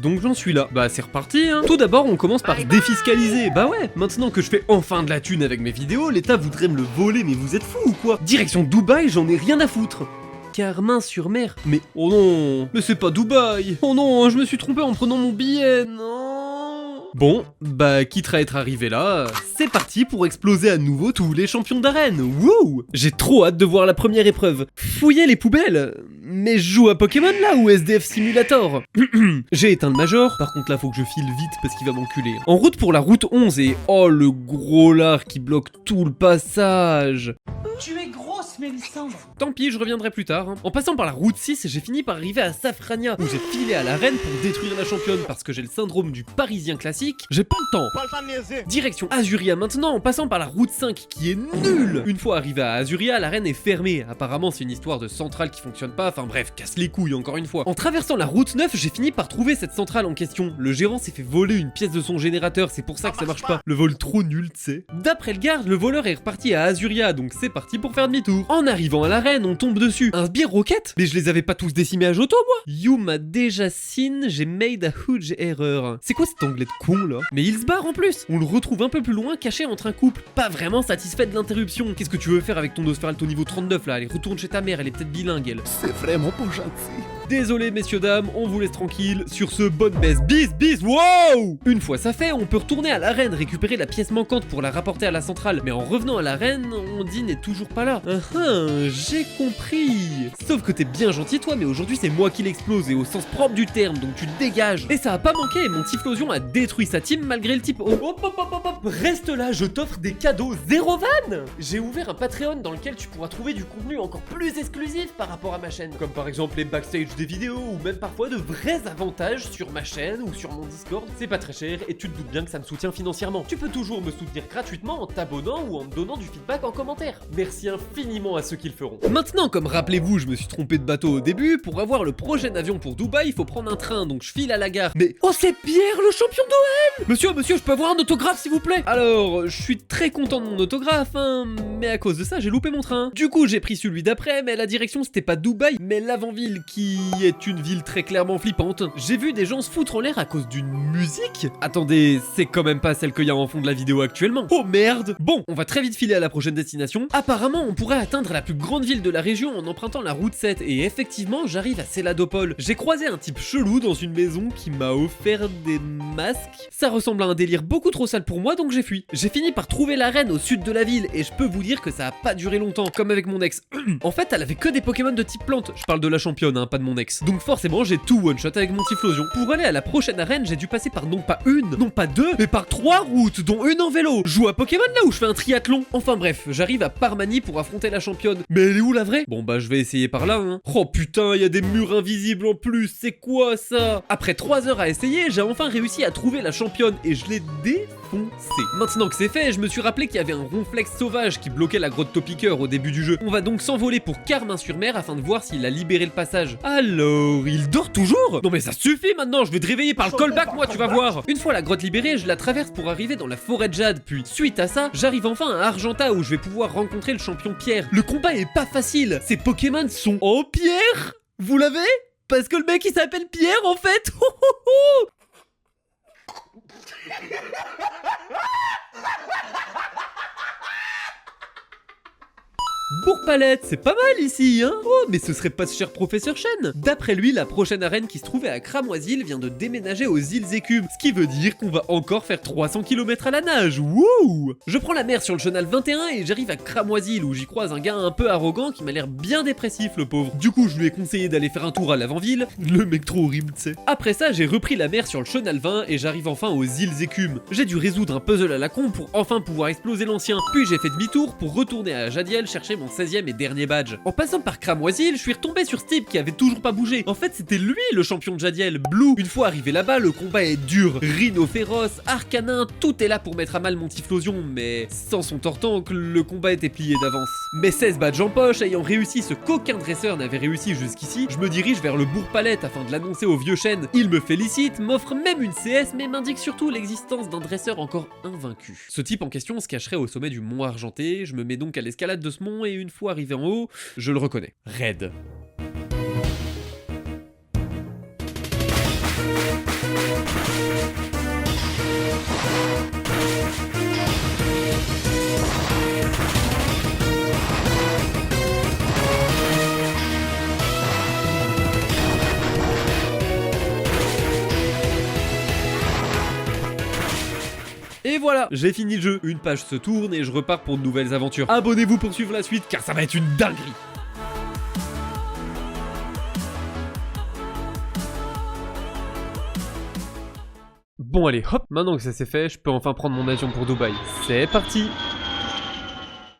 donc j'en suis là. Bah c'est reparti hein. Tout d'abord on commence par défiscaliser. Bah ouais, maintenant que je fais enfin de la thune avec mes vidéos, l'État voudrait me le voler, mais vous êtes fous ou quoi? Direction Dubaï, j'en ai rien à foutre. Carmin-sur-Mer. Mais oh non, mais c'est pas Dubaï. Oh non, je me suis trompé en prenant mon billet. Non. Bon, bah quitte à être arrivé là, c'est parti pour exploser à nouveau tous les champions d'arène. Wouh! J'ai trop hâte de voir la première épreuve. Fouiller les poubelles. Mais je joue à Pokémon là ou SDF Simulator? J'ai éteint le Major, par contre là faut que je file vite parce qu'il va m'enculer. En route pour la route 11 et oh le gros lard qui bloque tout le passage. Tu es grosse, Mélissandre. Tant pis, je reviendrai plus tard. En passant par la route 6, j'ai fini par arriver à Safrania, où j'ai filé à l'arène pour détruire la championne parce que j'ai le syndrome du parisien classique. J'ai pas le temps. Direction Azuria maintenant, en passant par la route 5 qui est nulle. Une fois arrivé à Azuria, l'arène est fermée. Apparemment, c'est une histoire de centrale qui fonctionne pas. Enfin bref, casse les couilles encore une fois. En traversant la route 9, j'ai fini par trouver cette centrale en question. Le gérant s'est fait voler une pièce de son générateur, c'est pour ça que ça marche pas. Le vol trop nul, tu sais. D'après le garde, le voleur est reparti à Azuria, donc c'est parti pour faire demi-tour. En arrivant à l'arène, on tombe dessus. Un sbire roquette? Mais je les avais pas tous décimés à Johto, moi. You m'a déjà seen, j'ai made a huge error. C'est quoi cet anglais de con là? Mais il se barre en plus. On le retrouve un peu plus loin, caché entre un couple. Pas vraiment satisfait de l'interruption. Qu'est-ce que tu veux faire avec ton Nosferatu niveau 39 là? Allez, retourne chez ta mère, elle est peut-être bilingue elle. C'est vraiment pas gentil. Désolé messieurs dames, on vous laisse tranquille. Sur ce, bonne baisse. Bis, wow! Une fois ça fait, on peut retourner à l'arène, récupérer la pièce manquante pour la rapporter à la centrale. Mais en revenant à l'arène, on dit n'est toujours pas là. J'ai compris. Sauf que t'es bien gentil toi, mais aujourd'hui c'est moi qui l'explose et au sens propre du terme, donc tu te dégages. Et ça a pas manqué, mon Typhlosion a détruit sa team malgré le type. Hop. Reste là, je t'offre des cadeaux. Zéro van. J'ai ouvert un Patreon dans lequel tu pourras trouver du contenu encore plus exclusif par rapport à ma chaîne. Comme par exemple les backstage des vidéos ou même parfois de vrais avantages sur ma chaîne ou sur mon Discord. C'est pas très cher et tu te doutes bien que ça me soutient financièrement. Tu peux toujours me soutenir gratuitement en t'abonnant ou en me donnant du feedback en commentaire. Merci infiniment à ceux qui le feront. Maintenant, comme rappelez-vous, je me suis trompé de bateau au début, pour avoir le prochain avion pour Dubaï, il faut prendre un train, donc je file à la gare. Mais oh c'est Pierre, le champion d'OM! Monsieur, je peux avoir un autographe s'il vous plaît? Alors, je suis très content de mon autographe, hein, mais à cause de ça, j'ai loupé mon train. Du coup, j'ai pris celui d'après, mais la direction c'était pas Dubaï, mais l'avant-ville qui est une ville très clairement flippante. J'ai vu des gens se foutre en l'air à cause d'une musique. Attendez, c'est quand même pas celle qu'il y a en fond de la vidéo actuellement. Oh merde! Bon, on va très vite filer à la prochaine destination. Apparemment, on pourrait atteindre la plus grande ville de la région en empruntant la route 7, et effectivement, j'arrive à Céladopol. J'ai croisé un type chelou dans une maison qui m'a offert des masques. Ça ressemble à un délire beaucoup trop sale pour moi, donc j'ai fui. J'ai fini par trouver l'arène au sud de la ville, et je peux vous dire que ça a pas duré longtemps, comme avec mon ex. En fait, elle avait que des Pokémon de type plante. Je parle de la championne, hein, pas de mon ex. Donc forcément, j'ai tout one-shot avec mon Typhlosion. Pour aller à la prochaine arène, j'ai dû passer par non pas une, non pas deux, mais par 3 routes, dont une en vélo. Je joue à Pokémon là où je fais un triathlon. Enfin bref, j'arrive à Parmanie pour affronter la championne. Mais elle est où la vraie? Bon bah je vais essayer par là, hein. Oh putain, il y a des murs invisibles en plus, c'est quoi ça? Après 3 heures à essayer, j'ai enfin réussi à trouver la championne et je l'ai défoncée. Maintenant que c'est fait, je me suis rappelé qu'il y avait un ronflex sauvage qui bloquait la grotte Topiqueur au début du jeu. On va donc s'envoler pour Carmin-sur-Mer afin de voir s'il a libéré le passage. Alors, il dort toujours? Non mais ça suffit maintenant, je vais te réveiller par le callback moi, tu vas voir. Une fois la grotte libérée, je la traverse pour arriver dans la forêt de Jade, puis suite à ça, j'arrive enfin à Argenta où je vais pouvoir rencontrer le champion Pierre. Le combat est pas facile, ces Pokémon sont en pierre. Vous l'avez? Parce que le mec il s'appelle Pierre en fait. Bourg-Palette, c'est pas mal ici, hein? Oh, mais ce serait pas ce cher professeur Chen. D'après lui, la prochaine arène qui se trouvait à Cramoisil vient de déménager aux îles Écumes, ce qui veut dire qu'on va encore faire 300 km à la nage. Wouh! Je prends la mer sur le chenal 21 et j'arrive à Cramoisil où j'y croise un gars un peu arrogant qui m'a l'air bien dépressif, le pauvre. Du coup, je lui ai conseillé d'aller faire un tour à l'avant-ville. Le mec trop horrible, tu sais. Après ça, j'ai repris la mer sur le chenal 20 et j'arrive enfin aux îles Écumes. J'ai dû résoudre un puzzle à la con pour enfin pouvoir exploser l'ancien. Puis j'ai fait demi-tour pour retourner à Jadiel chercher mon 16e et dernier badge. En passant par Cramoisil, je suis retombé sur Steve qui avait toujours pas bougé. En fait, c'était lui le champion de Jadiel, Blue. Une fois arrivé là-bas, le combat est dur. Rhino féroce, Arcanin, tout est là pour mettre à mal mon Typhlosion, mais sans son Tortank, le combat était plié d'avance. Mes 16 badges en poche, ayant réussi ce qu'aucun dresseur n'avait réussi jusqu'ici, je me dirige vers le Bourg-Palette afin de l'annoncer au vieux chêne. Il me félicite, m'offre même une CS, mais m'indique surtout l'existence d'un dresseur encore invaincu. Ce type en question se cacherait au sommet du mont Argenté. Je me mets donc à l'escalade de ce mont et une fois arrivé en haut, je le reconnais. Red. Et voilà, j'ai fini le jeu. Une page se tourne et je repars pour de nouvelles aventures. Abonnez-vous pour suivre la suite car ça va être une dinguerie. Bon allez, hop, maintenant que ça c'est fait, je peux enfin prendre mon avion pour Dubaï. C'est parti!